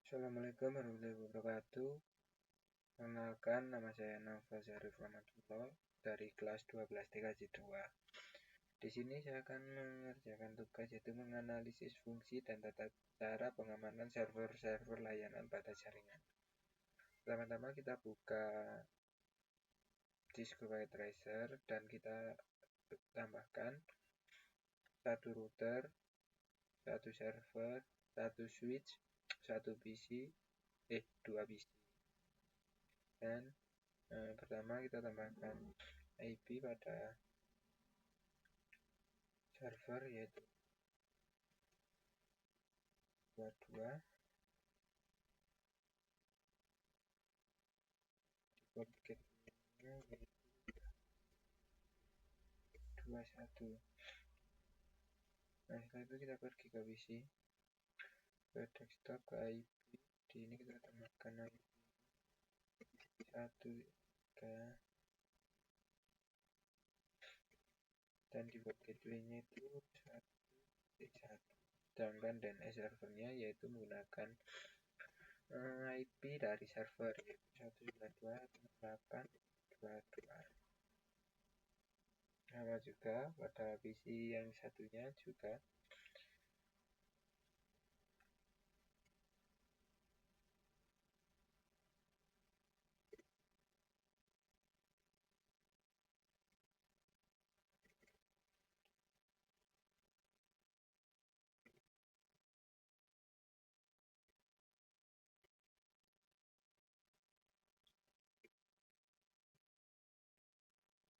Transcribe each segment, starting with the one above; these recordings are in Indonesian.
Assalamualaikum warahmatullahi wabarakatuh. Perkenalkan, nama saya Naufal Syarif Rahmatullah dari kelas 12 TKJ 2. Di sini saya akan mengerjakan tugas yaitu menganalisis fungsi dan tata cara pengamanan server-server layanan pada jaringan. Pertama-tama kita buka Discovery Tracer dan kita tambahkan satu router, satu server, satu switch, satu PC, dua PC. Dan pertama kita tambahkan IP pada server yaitu 22, default gateway-nya yaitu 21. Nah, setelah itu kita pergi ke PC, ke desktop, ke IP. Di ini kita tambahkan IP 1, 3, dan default gateway-nya itu 1, sedangkan DNS servernya yaitu menggunakan IP dari server yaitu 192.168.22. Sama juga pada PC yang satunya juga.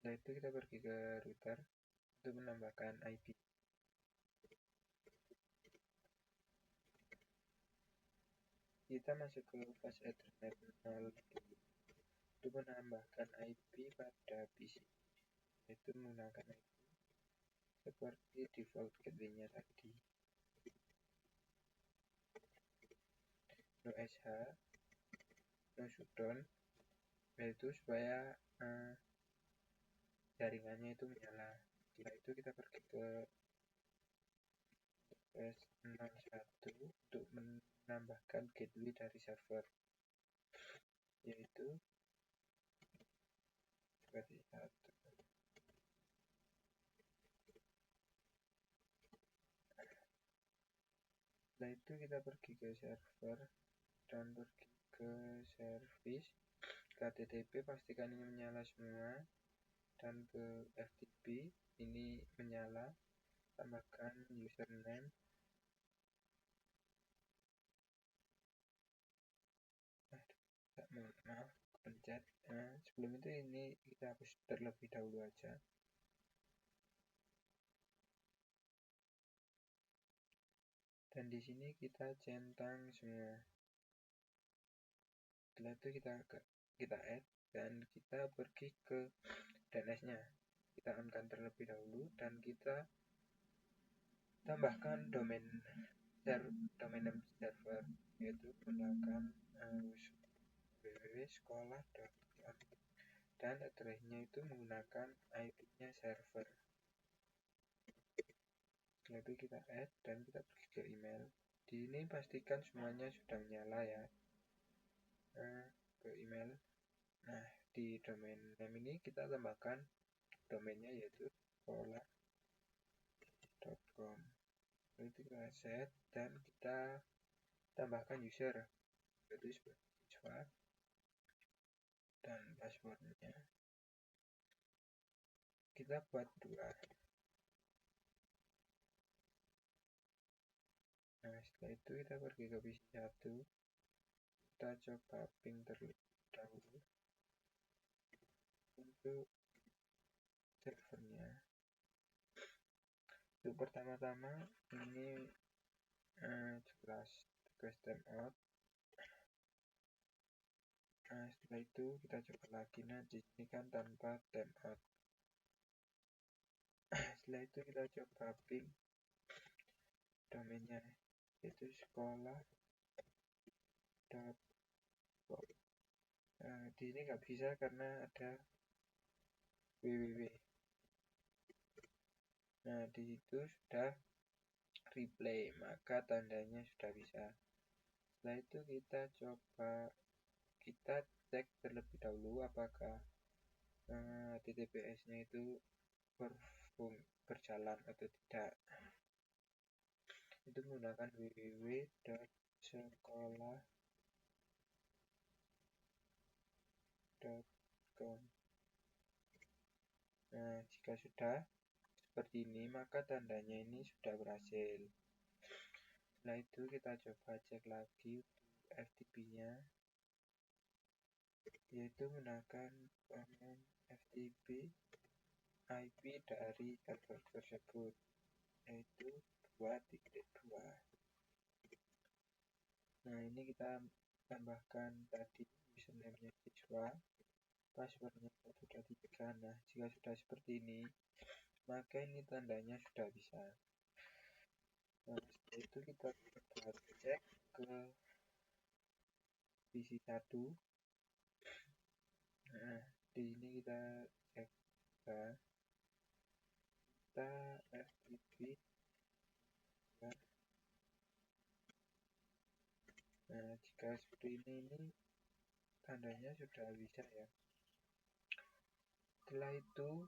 Setelah itu kita pergi ke router untuk menambahkan IP. Kita masuk ke fast Ethernet 0 untuk menambahkan IP pada PC, yaitu menggunakan IP seperti default gateway-nya tadi. No SH, no shutdown, yaitu supaya jaringannya itu menyala. Setelah itu kita pergi ke S01 untuk menambahkan gateway dari server, yaitu seperti satu. Setelah itu kita pergi ke server dan pergi ke service, ke HTTP pastikan ini menyala semua, dan ke FTP ini menyala, tambahkan username, maaf pencet. Sebelum itu ini kita hapus terlebih dahulu aja. Dan di sini kita centang semua. Setelah itu kita add dan kita pergi ke DNS-nya. Kita on-kan terlebih dahulu dan kita tambahkan domain name server, yaitu menggunakan www.sekolah.com, dan address-nya itu menggunakan IP-nya server. Setelah itu kita add dan kita pergi ke email. Di ini pastikan semuanya sudah menyala ya. Ke email. Nah, di domain name ini kita tambahkan domainnya yaitu sekolah.com. Lalu kita set dan kita tambahkan user yaitu siswa dan passwordnya kita buat 2. Nah, setelah itu kita pergi ke PC 1, kita coba ping terlebih dahulu untuk servernya. Untuk pertama-tama ini jelas tugas timeout. Nah, setelah itu kita coba lagi. Nah, di sini kan tanpa timeout. Setelah itu kita coba ping domainnya yaitu sekolah.com. Di sini nggak bisa karena ada www. Nah, di situ sudah replay, maka tandanya sudah bisa. Setelah itu kita cek terlebih dahulu apakah HTTPS-nya itu berjalan atau tidak. Itu menggunakan www.sekolah.com. Nah, jika sudah seperti ini, maka tandanya ini sudah berhasil. Setelah itu kita coba cek lagi FTP-nya, yaitu menggunakan FTP IP dari server tersebut, yaitu 2.2. Nah, ini kita tambahkan tadi username-nya siswa, password-nya 123. Nah, jika sudah seperti ini, maka ini tandanya sudah bisa. Nah, setelah itu kita coba cek ke PC 1. Nah, di sini kita cek kita FTP. Nah, jika seperti ini tandanya sudah bisa ya. Setelah itu,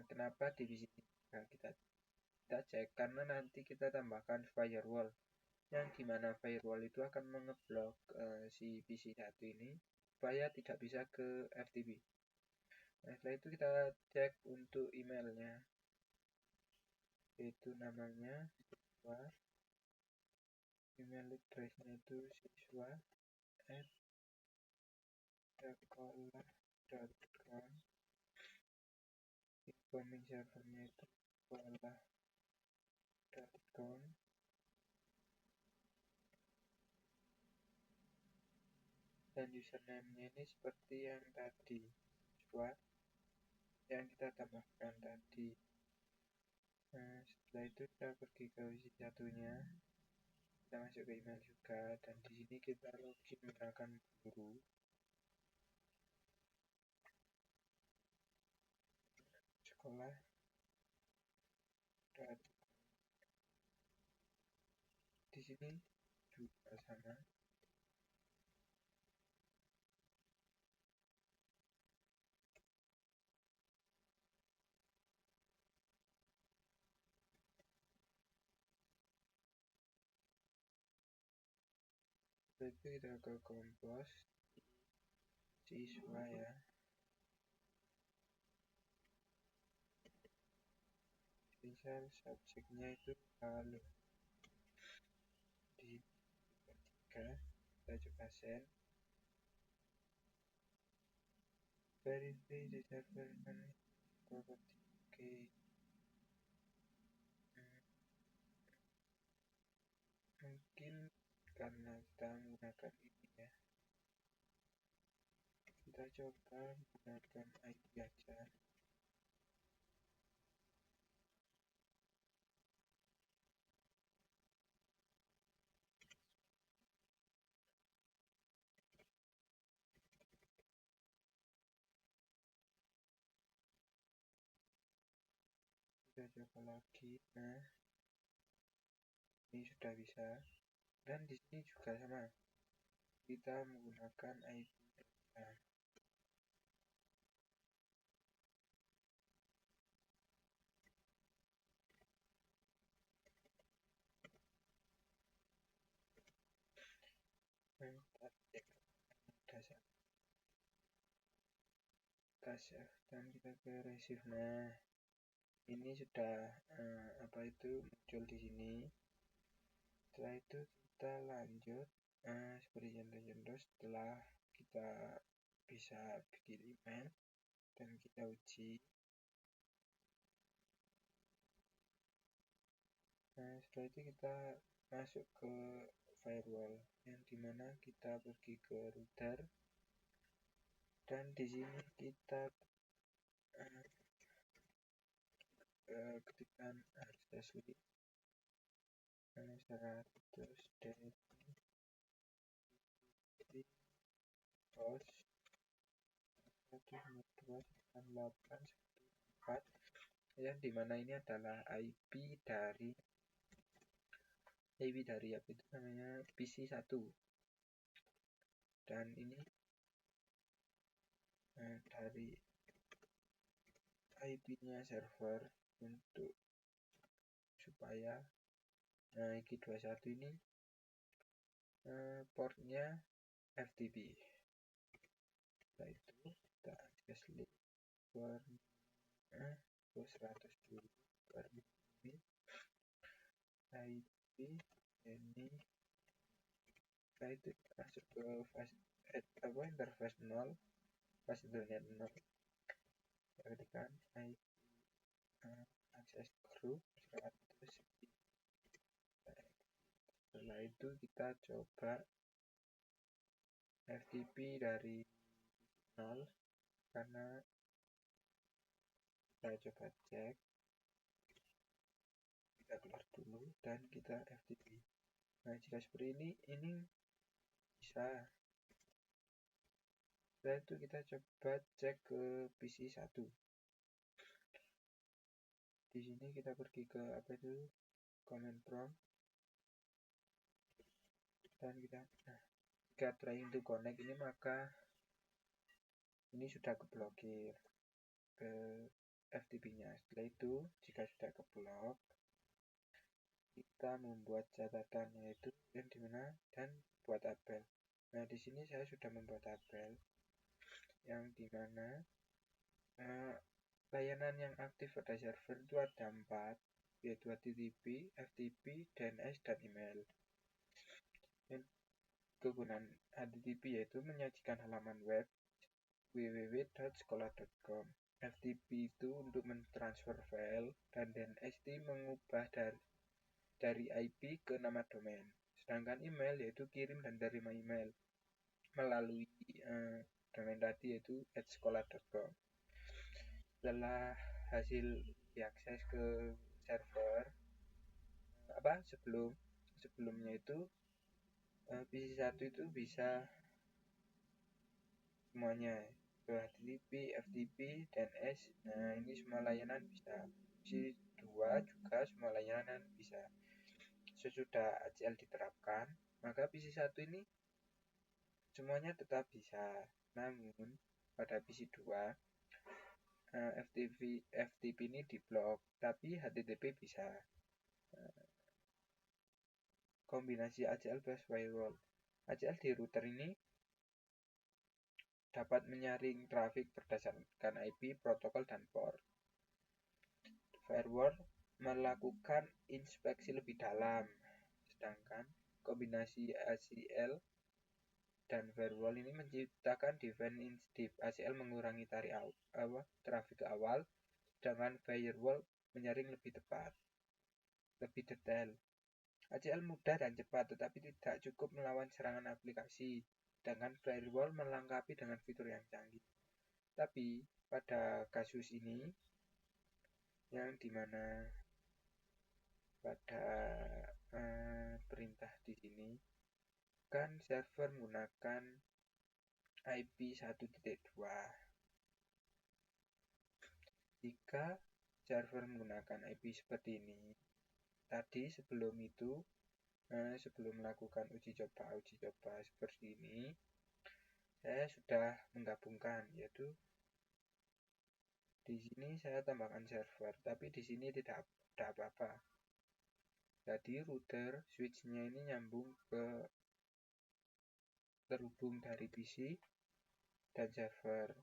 kenapa di sini kita cek, karena nanti kita tambahkan firewall, yang dimana firewall itu akan mengeblok si PC 1 ini supaya tidak bisa ke FTP. Nah, setelah itu kita cek untuk emailnya, yaitu namanya siswa, email address-nya itu siswa@sekolah.com, incoming servernya itu sekolah.com, dan username-nya ini seperti yang tadi, siswa yang kita tambahkan tadi. Nah, setelah itu kita pergi ke PC satunya, kita masuk ke email juga, dan di sini kita login menggunakan guru. Sekolah dan di sini juga sama. Setelah itu kita ke kompos siswa ya. Misal subjeknya itu lalu di 3, kita coba send. Verify the server property. Mungkin karena kita menggunakan ini ya, kita coba menggunakan ID aja. Kita coba lagi. Nah, ini sudah bisa, dan di sini juga sama, kita menggunakan IP. Nah, dasar dan kita ke receive. Nah, ini sudah apa itu muncul di sini. Setelah itu kita lanjut seperti contoh-contoh. Setelah kita bisa bikin email dan kita uji. Nah, setelah itu kita masuk ke firewall, yang dimana kita pergi ke router, dan di sini kita ketikkan access link 100 dari host 192.8.4, yang dimana ini adalah IP dari IP dari apa itu namanya PC1, dan ini dari IP-nya server untuk supaya iki 21 ini portnya FTP. Setelah itu kita akses link per 100 dulu per ini IP ini. Setelah itu masuk ke interface 0 pas internet 0, kita ketikkan IP akses group 100. Setelah itu kita coba FTP dari 0 karena kita coba cek, kita keluar dulu dan kita FTP. Nah jika seperti ini bisa. Setelah itu kita coba cek ke PC1. Di sini kita pergi ke apa itu command prompt dan kita jika trying to connect ini maka ini sudah keblokir ke FTP-nya. Setelah itu jika sudah keblok, kita membuat catatan yaitu yang dimana dan buat tabel. Nah di sini saya sudah membuat tabel yang dimana layanan yang aktif pada server itu ada 4, yaitu HTTP, FTP, DNS, dan email. Kegunaan HTTP yaitu menyajikan halaman web www.sekolah.com. FTP itu untuk mentransfer file, dan DNS itu mengubah dari IP ke nama domain. Sedangkan email yaitu kirim dan terima email melalui domain tadi yaitu @sekolah.com. Setelah hasil diakses ke server, sebelumnya itu PC1 itu bisa semuanya, HTTP, FTP, DNS. Nah ini semua layanan bisa. PC2 juga semua layanan bisa. Sesudah ACL diterapkan, maka PC1 ini semuanya tetap bisa. Namun pada PC2 FTP ini diblok, tapi HTTP bisa. Kombinasi ACL plus firewall. ACL di router ini dapat menyaring trafik berdasarkan IP, protokol, dan port. Firewall melakukan inspeksi lebih dalam, sedangkan kombinasi ACL dan firewall ini menciptakan defense deep. ACL mengurangi trafik awal, sedangkan firewall menyaring lebih tepat, lebih detail. ACL mudah dan cepat, tetapi tidak cukup melawan serangan aplikasi, sedangkan firewall melengkapi dengan fitur yang canggih. Tapi pada kasus ini, yang dimana pada perintah di sini kan server menggunakan IP 1.2. Jika server menggunakan IP seperti ini, tadi sebelum melakukan uji coba seperti ini, saya sudah menggabungkan, yaitu di sini saya tambahkan server, tapi di sini tidak ada apa-apa. Jadi router switchnya ini terhubung dari PC dan server.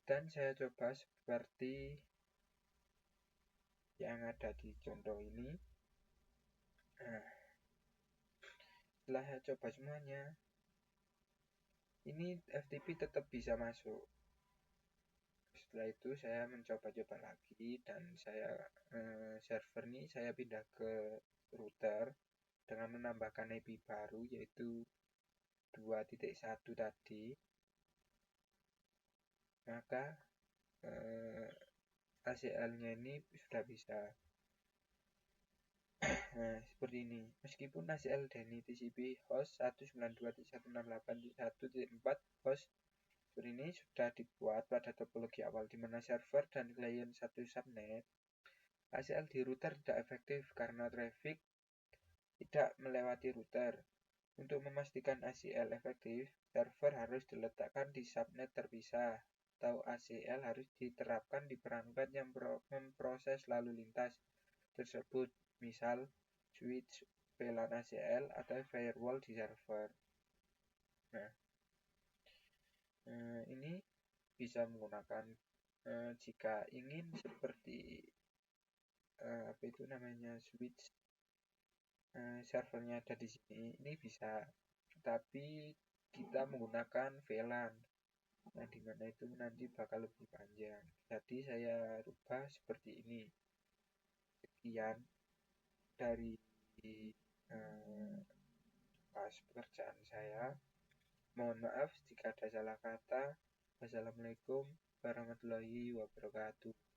Dan saya coba seperti yang ada di contoh ini. Setelah saya coba semuanya, ini FTP tetap bisa masuk. Setelah itu saya mencoba-coba lagi, dan server ini saya pindah ke router dengan menambahkan IP baru yaitu 2.1 tadi. Maka ACL-nya ini sudah bisa. Nah, seperti ini. Meskipun ACL dari TCP host 192.168.1.4 host seperti ini sudah dibuat pada topologi awal, di mana server dan klien satu subnet, ACL di router tidak efektif karena traffic tidak melewati router. Untuk memastikan ACL efektif, server harus diletakkan di subnet terpisah, atau ACL harus diterapkan di perangkat yang memproses lalu lintas tersebut, misal switch, VLAN ACL, atau firewall di server. Nah, ini bisa menggunakan jika ingin seperti apa itu namanya switch servernya ada di sini, ini bisa, tapi kita menggunakan VLAN, nah dimana itu nanti bakal lebih panjang. Jadi saya rubah seperti ini. Sekian dari pas pekerjaan saya. Mohon maaf jika ada salah kata. Wassalamualaikum warahmatullahi wabarakatuh.